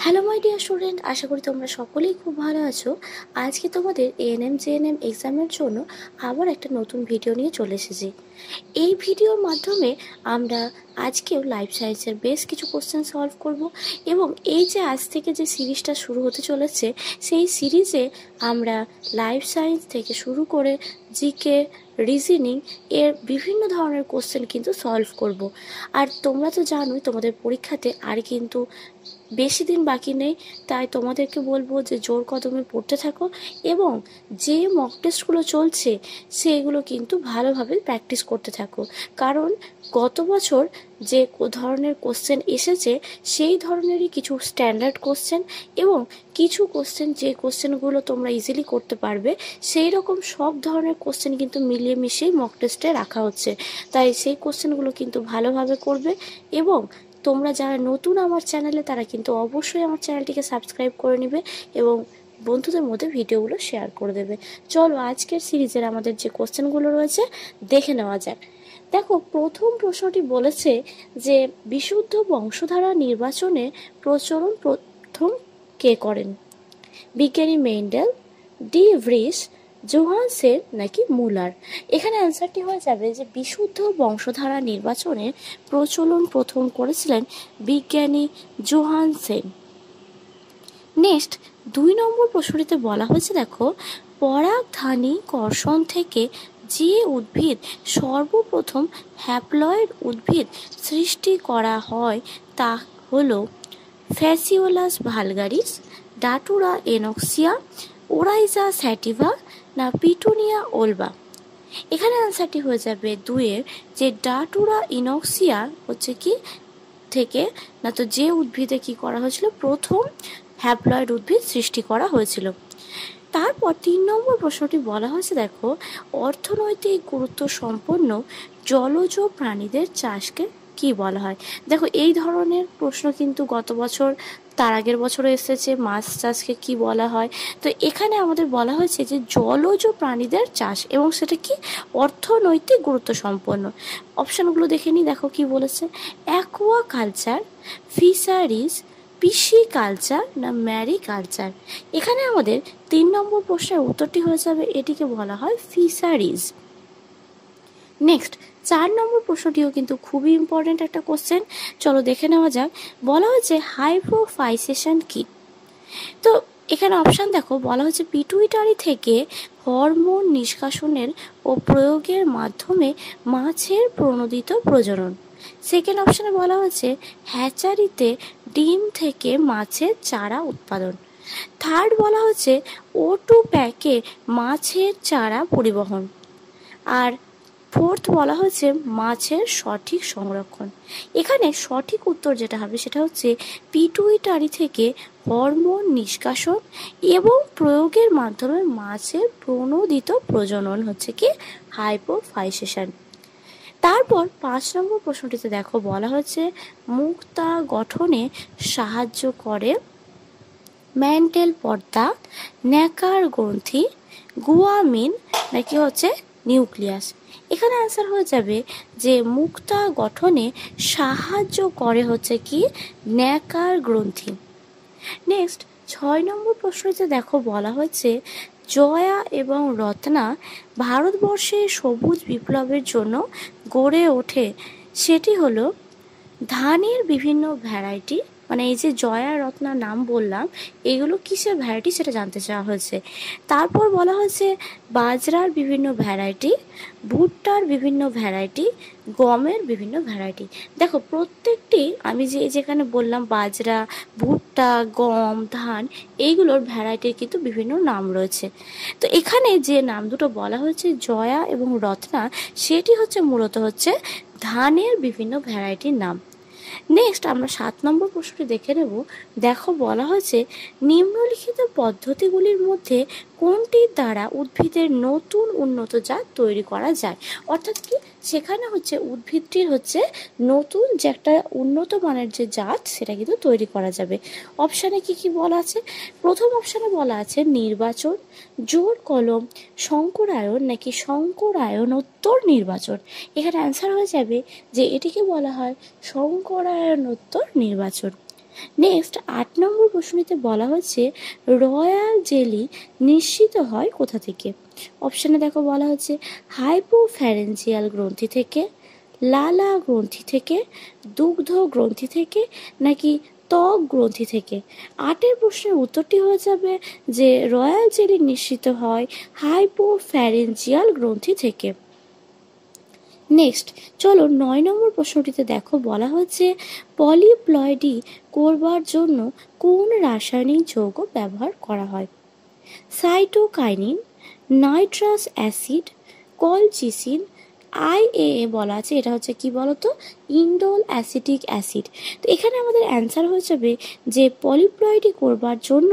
Hello my dear student, আশা করি তোমরা সকলেই খুব ভালো আছো। আজকে তোমাদের এএনএম জেএনএম এক্সামের জন্য আবার একটা নতুন ভিডিও নিয়ে চলে এসেছি। এই ভিডিওর মাধ্যমে আমরা আজকেও লাইফ সায়েন্সের বেশ কিছু কোশ্চেন সলভ করব এবং এই যে আজ থেকে যে সিরিজটা শুরু হতে চলেছে সেই সিরিজে আমরা লাইফ সায়েন্স থেকে শুরু করে জিকে, রিজনিং এর বিভিন্ন ধরনের কোশ্চেন কিন্তু সলভ করব। আর তোমরা তো জানোই তোমাদের পরীক্ষাতে আর কিন্তু বেশি দিন বাকি নেই, তাই তোমাদেরকে বলবো যে জোর কদমে পড়তে থাকো এবং যে মক টেস্টগুলো চলছে সেগুলো কিন্তু ভালোভাবে প্র্যাকটিস করতে থাকো। কারণ গত বছর যে ধরনের কোশ্চেন এসেছে সেই ধরনেরই কিছু স্ট্যান্ডার্ড কোশ্চেন এবং কিছু কোশ্চেন যে কোশ্চেনগুলো তোমরা ইজিলি করতে পারবে সেই রকম সব ধরনের কোশ্চেন কিন্তু মিলিয়ে মিশিয়ে মক টেস্টে রাখা হচ্ছে। তাই সেই কোশ্চেনগুলো কিন্তু ভালোভাবে করবে এবং তোমরা যারা নতুন আমার চ্যানেলে তারা কিন্তু অবশ্যই আমার চ্যানেলটিকে সাবস্ক্রাইব করে নেবে এবং বন্ধুদের মধ্যে ভিডিওগুলো শেয়ার করে দেবে। চলো আজকের সিরিজের আমাদের যে কোশ্চেনগুলো রয়েছে দেখে নেওয়া যাক। দেখো, প্রথম প্রশ্নটি বলেছে যে বিশুদ্ধ বংশধারা নির্বাচনে প্রচলন প্রথম কে করেন? বিজ্ঞানী মেন্ডেল, ডি ভ্রিস, জোহানসেন নাকি মুলার? এখানে অ্যান্সারটি হয়ে যাবে যে বিশুদ্ধ বংশধারা নির্বাচনে প্রচলন প্রথম করেছিলেন বিজ্ঞানী জোহানসেন। নেক্সট 2 নম্বর প্রশ্নটিতে বলা হয়েছে, দেখো, পরাগধানী কর্ষণ থেকে যে উদ্ভিদ সর্বপ্রথম হ্যাপ্লয়েড উদ্ভিদ সৃষ্টি করা হয় তা হলো ফ্যাসিওলাস ভালগারিস, ডাটুরা এনক্সিয়া, ওরাইজা স্যাটিভা না পিটুনিয়া ওলবা? এখানে আনসারটি হয়ে যাবে 2-এর যে ডাটুরা ইনক্সিয়া হচ্ছে কি থেকে না তো যে উদ্ভিদে কি করা হয়েছিল প্রথম হ্যাপ্লয়েড উদ্ভিদ সৃষ্টি করা হয়েছিল। তারপর 3 নম্বর প্রশ্নটি বলা হয়েছে, দেখো, অর্থনৈতিক গুরুত্ব সম্পন্ন জলজ প্রাণীদের চাষকে কি বলা হয়? দেখো, এই ধরনের প্রশ্ন কিন্তু গত বছর তার আগের বছরও এসেছে, মাছ চাষকে কি বলা হয়। তো এখানে আমাদের বলা হয়েছে যে জলজ প্রাণীদের চাষ এবং সেটা কি অর্থনৈতিক গুরুত্ব সম্পন্ন। অপশানগুলো দেখে নিই, দেখো কি বলেছে, অ্যাকোয়া কালচার, ফিশারিজ, পিসি কালচার না ম্যারি কালচার? এখানে আমাদের 3 নম্বর প্রশ্নের উত্তরটি হয়ে যাবে এটিকে বলা হয় ফিশারিজ। নেক্সট 4 নম্বর প্রশ্নটিও কিন্তু খুবই ইম্পর্টেন্ট একটা কোশ্চেন, চলো দেখে নেওয়া যাক। বলা হয়েছে হাইপোফাইসেশন কি? তো এখানে অপশান দেখো, বলা হচ্ছে পিটুইটারি থেকে হরমোন নিষ্কাশনের ও প্রয়োগের মাধ্যমে মাছের প্রণোদিত প্রজনন। সেকেন্ড অপশানে বলা হচ্ছে হ্যাচারিতে ডিম থেকে মাছের চারা উৎপাদন। থার্ড বলা হচ্ছে O2 প্যাকে মাছের চারা পরিবহন। আর ফোর্থ বলা হচ্ছে মাছের সঠিক সংরক্ষণ। এখানে সঠিক উত্তর যেটা হবে সেটা হচ্ছে পিটুইটারি থেকে হরমোন নিষ্কাশন এবং প্রয়োগের মাধ্যমে মাছের প্রণোদিত প্রজনন হচ্ছে কি হাইপোফাইসেশন। তারপর 5 নম্বর প্রশ্নটিতে দেখো, বলা হচ্ছে মুক্তা গঠনে সাহায্য করে ম্যান্টেল পর্দা, ন্যাকার গ্রন্থি, গুয়ামিন নাকি হচ্ছে নিউক্লিয়াস? এখানে অ্যান্সার হয়ে যাবে যে মুক্তা গঠনে সাহায্য করে হচ্ছে কি ন্যাকার গ্রন্থি। নেক্সট 6 নম্বর প্রশ্নতে দেখো, বলা হয়েছে জয়া এবং রত্না ভারতবর্ষে সবুজ বিপ্লবের জন্য গড়ে ওঠে, সেটি হলো ধানের বিভিন্ন ভ্যারাইটি। মানে এই যে জয়া রত্না নাম বললাম এগুলো কিসের ভ্যারাইটি সেটা জানতে চাওয়া হয়েছে। তারপর বলা হয়েছে বাজরার বিভিন্ন ভ্যারাইটি, ভুট্টার বিভিন্ন ভ্যারাইটি, গমের বিভিন্ন ভ্যারাইটি। দেখো, প্রত্যেকটি আমি যেখানে বললাম বাজরা, ভুট্টা, গম, ধান এইগুলোর ভ্যারাইটির কিন্তু বিভিন্ন নাম রয়েছে। তো এখানে যে নাম দুটো বলা হয়েছে জয়া এবং রত্না সেটি হচ্ছে মূলত হচ্ছে ধানের বিভিন্ন ভ্যারাইটির নাম। নেক্সট আমরা 7 নম্বর প্রশ্নটি দেখে নেব। দেখো, বলা হয়েছে নিম্নলিখিত পদ্ধতিগুলির মধ্যে কোনটির দ্বারা উদ্ভিদের নতুন উন্নত জাত তৈরি করা যায়? অর্থাৎ কি সেখানে হচ্ছে উদ্ভিদটির হচ্ছে নতুন যে একটা উন্নত মানের যে জাত সেটা কিন্তু তৈরি করা যাবে। অপশানে কি কি বলা আছে? প্রথম অপশানে বলা আছে নির্বাচন, জোর কলম, শঙ্করায়ন নাকি শঙ্করায়নোত্তর নির্বাচন? এখানে অ্যান্সার হয়ে যাবে যে এটিকে বলা হয় শঙ্করায়নোত্তর নির্বাচন। নেক্সট 8 নম্বর প্রশ্নটিতে বলা হচ্ছে রয়্যাল জেলি নিঃসৃত হয় কোথা থেকে? অপশানে দেখো বলা হচ্ছে হাইপোফ্যারেঞ্জিয়াল গ্রন্থি থেকে, লালা গ্রন্থি থেকে, দুগ্ধ গ্রন্থি থেকে, নাকি ত্বক গ্রন্থি থেকে। 8 প্রশ্নের উত্তরটি হয়ে যাবে যে রয়্যাল জেলি নিঃসৃত হয় হাইপোফ্যারেঞ্জিয়াল গ্রন্থি থেকে। নেক্সট চলো 9 নম্বর প্রশ্নটিতে দেখো বলা হচ্ছে পলিপ্লয়েডি করবার জন্য কোন রাসায়নিক যৌগ ব্যবহার করা হয়? Cytokinin, nitrous acid, colchicine, IAA বলা আছে, এটা হচ্ছে কি বলতো, ইন্ডোল অ্যাসিটিক অ্যাসিড। তো এখানে আমাদের অ্যান্সার হয়ে যাবে যে পলিপ্লয়েডি করবার জন্য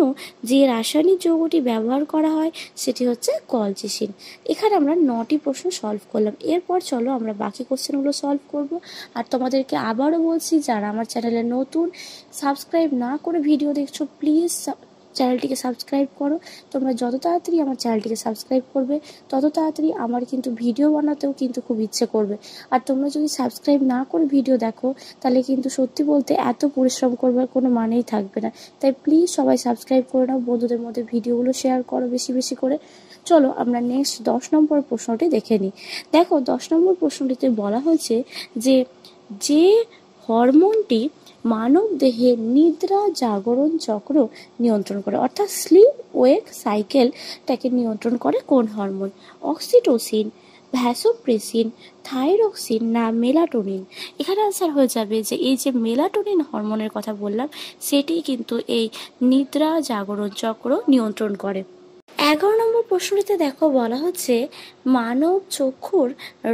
যে রাসায়নিক যৌগটি ব্যবহার করা হয় সেটি হচ্ছে কলচিসিন। এখানে আমরা 9টি প্রশ্ন সলভ করলাম। এরপর চলো আমরা বাকি কোশ্চেনগুলো সলভ করব। আর তোমাদেরকে আবারও বলছি, যারা আমার চ্যানেলে নতুন, সাবস্ক্রাইব না করে ভিডিও দেখছো, প্লিজ চ্যানেলটিকে সাবস্ক্রাইব করো। তোমরা যত তাড়াতাড়ি আমার চ্যানেলটিকে সাবস্ক্রাইব করবে তত তাড়াতাড়ি আমার কিন্তু ভিডিও বানাতেও কিন্তু খুব ইচ্ছে করবে। আর তোমরা যদি সাবস্ক্রাইব না করে ভিডিও দেখো তাহলে কিন্তু সত্যি বলতে এত পরিশ্রম করবার কোনো মানেই থাকবে না। তাই প্লিজ সবাই সাবস্ক্রাইব করে নাও, বন্ধুদের মধ্যে ভিডিওগুলো শেয়ার করো বেশি বেশি করে। চলো আমরা নেক্সট 10 নম্বর প্রশ্নটি দেখে নিই। দেখো 10 নম্বর প্রশ্নটিতে বলা হয়েছে যে হরমোনটি মানব দেহে নিদ্রা জাগরণ চক্র নিয়ন্ত্রণ করে, অর্থাৎ স্লিপ ওয়েক সাইকেলটাকে নিয়ন্ত্রণ করে কোন হরমোন? অক্সিটোসিন, ভ্যাসোপ্রেসিন, থাইরক্সিন, না মেলাটোনিন? এখানে আনসার হয়ে যাবে যে এই যে মেলাটোনিন হরমোনের কথা বললাম সেটি কিন্তু এই নিদ্রা জাগরণ চক্র নিয়ন্ত্রণ করে। 11 নম্বর প্রশ্নটিতে দেখো বলা হচ্ছে মানব চক্ষুর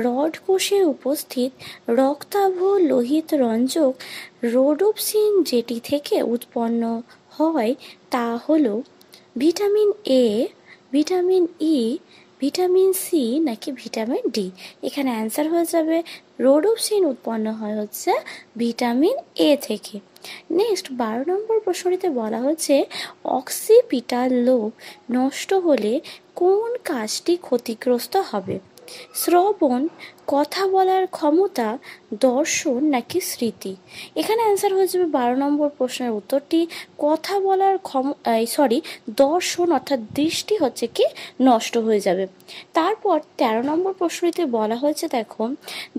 রড কোষে উপস্থিত রক্তাভ লোহিত রঞ্জক রোডোপসিন যেটি থেকে উৎপন্ন হয় তা হলো vitamin A, vitamin E, vitamin C, নাকি ভিটামিন ডি? এখানে অ্যান্সার হয়ে যাবে রোডোপসিন উৎপন্ন হয় হচ্ছে ভিটামিন A থেকে। নেক্সট 12 নম্বর প্রশ্নটিতে বলা হচ্ছে অক্সিপিটাল লোব নষ্ট হলে কোন কাজটি ক্ষতিগ্রস্ত হবে? শ্রবণ, কথা বলার ক্ষমতা, দর্শন, নাকি স্মৃতি? এখানে অ্যান্সার হয়ে যাবে 12 নম্বর প্রশ্নের উত্তরটি কথা বলার দর্শন অর্থাৎ দৃষ্টি হচ্ছে কি নষ্ট হয়ে যাবে। তারপর 13 নম্বর প্রশ্নটিতে বলা হয়েছে দেখো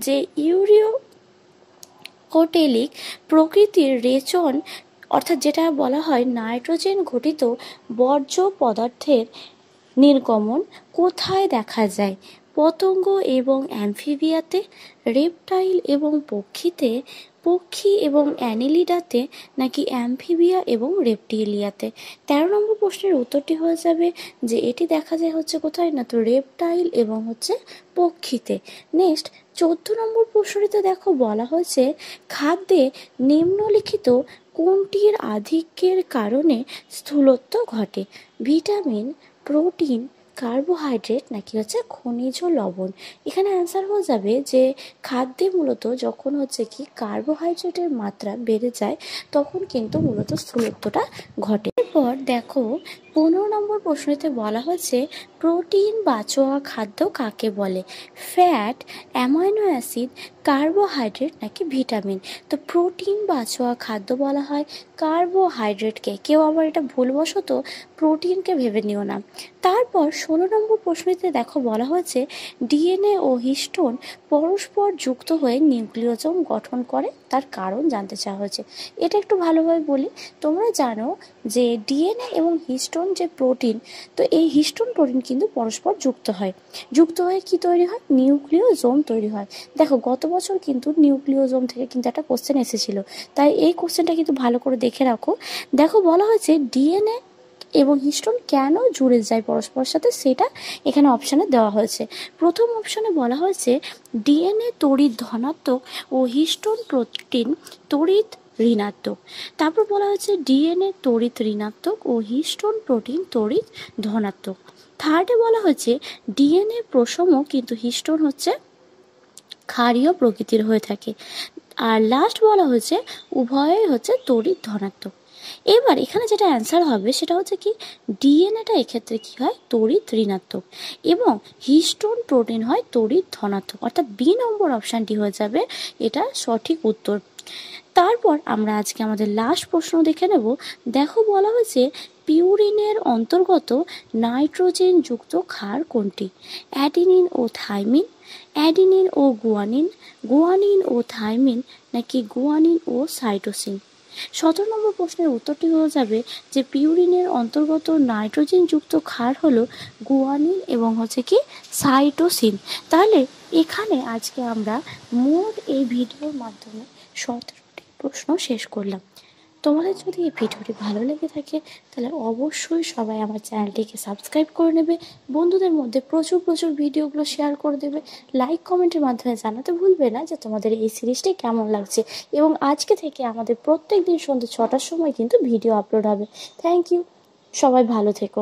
যে ইউরিওটেলিক প্রকৃতির রেচন অর্থাৎ যেটা বলা হয় নাইট্রোজেন ঘটিত বর্জ্য পদার্থের নির্গমন কোথায় দেখা যায়? পতঙ্গ এবং অ্যামফিবিয়াতে, রেপটাইল এবং পক্ষী এবং অ্যানেলিডাতে, নাকি অ্যামফিবিয়া এবং রেপটিলিয়াতে? 13 নম্বর প্রশ্নের উত্তরটি হয়ে যাবে যে এটি দেখা যায় হচ্ছে কোথায়, না তো রেপটাইল এবং হচ্ছে পক্ষীতে। নেক্সট 14 নম্বর প্রশ্নটিতে দেখো বলা হয়েছে খাদ্যে নিম্নলিখিত কোনটির আধিক্যের কারণে স্থূলত্ব ঘটে? ভিটামিন, প্রোটিন, কার্বোহাইড্রেট, নাকি হচ্ছে খনিজ লবণ? এখানে অ্যান্সার হয়ে যাবে যে খাদ্যে মূলত যখন হচ্ছে কি কার্বোহাইড্রেটের মাত্রা বেড়ে যায় তখন কিন্তু মূলত স্থূলত্বটা ঘটে। এরপর দেখো 15 নম্বর প্রশ্নতে বলা হচ্ছে প্রোটিন বাঁচোয়া খাদ্য কাকে বলে? ফ্যাট, অ্যামাইনো অ্যাসিড, কার্বোহাইড্রেট, নাকি ভিটামিন? তো প্রোটিন বাঁচোয়া খাদ্য বলা হয় কার্বোহাইড্রেটকে। কেউ আবার এটা ভুলবশত প্রোটিনকে ভেবে নিও না। তারপর 16 নম্বর প্রশ্নতে দেখো বলা হয়েছে ডিএনএ ও হিস্টোন পরস্পর যুক্ত হয়ে নিউক্লিওজোম গঠন করে, তার কারণ জানতে চাওয়া হয়েছে। এটা একটু ভালোভাবে বলি, তোমরা জানো যে ডিএনএ এবং হিস্টোন যে প্রোটিন, তো এই হিস্টোন প্রোটিন কিন্তু পরস্পর যুক্ত হয়ে কি তৈরি হয়? নিউক্লিওজোম তৈরি হয়। দেখো গত বছর কিন্তু নিউক্লিওজোম থেকে কিন্তু একটা কোশ্চেন এসেছিল, তাই এই কোশ্চেনটা কিন্তু ভালো করে দেখে রাখো। দেখো বলা হয়েছে ডিএনএ এবং হিস্টোন কেন জুড়ে যায় পরস্পরের সাথে, সেটা এখানে অপশানে দেওয়া হয়েছে। প্রথম অপশানে বলা হয়েছে ডিএনএ তড়িৎ ধনাত্মক ও হিস্টোন প্রোটিন তড়িৎ ঋণাত্মক। তারপর বলা হয়েছে ডিএনএ তড়িৎ ঋণাত্মক ও হিস্টোন প্রোটিন তড়িৎ ধনাত্মক। থার্ডে বলা হয়েছে ডিএনএ প্রশম কিন্তু হিস্টোন হচ্ছে ক্ষারীয় প্রকৃতির হয়ে থাকে। আর লাস্ট বলা হয়েছে উভয়ই হচ্ছে তড়িৎ ধনাত্মক। এবার এখানে যেটা অ্যান্সার হবে সেটা হচ্ছে কি ডিএনএটা এক্ষেত্রে কি হয় তড়িৎ ঋণাত্মক এবং হিস্টোন প্রোটিন হয় তড়িৎ ধনাত্মক, অর্থাৎ বি নম্বর অপশানটি হয়ে যাবে এটা সঠিক উত্তর। তারপর আমরা আজকে আমাদের লাস্ট প্রশ্ন দেখে নেব। দেখো বলা হয়েছে পিউরিনের অন্তর্গত নাইট্রোজেন যুক্ত ক্ষার কোনটি? অ্যাডিনিন ও থাইমিন, অ্যাডিনিন ও গুয়ানিন, গুয়ানিন ও থাইমিন, নাকি গুয়ানিন ও সাইটোসিন? 17 নম্বর প্রশ্নের উত্তরটি হয়ে যাবে যে পিউরিনের অন্তর্গত নাইট্রোজেন যুক্ত ক্ষার হলো গুয়ানিন এবং হচ্ছে কি সাইটোসিন। তাহলে এখানে আজকে আমরা মোট এই ভিডিওর মাধ্যমে 17টি প্রশ্ন শেষ করলাম। তোমাদের যদি এই ভিডিওটি ভালো লেগে থাকে তাহলে অবশ্যই সবাই আমার চ্যানেলটিকে সাবস্ক্রাইব করে নেবে, বন্ধুদের মধ্যে প্রচুর প্রচুর ভিডিওগুলো শেয়ার করে দেবে, লাইক কমেন্টের মাধ্যমে জানাতে ভুলবে না যে তোমাদের এই সিরিজটি কেমন লাগছে। এবং আজকে থেকে আমাদের প্রত্যেক দিন সন্ধ্যে 6টার সময় কিন্তু ভিডিও আপলোড হবে। থ্যাংক ইউ, সবাই ভালো থেকো।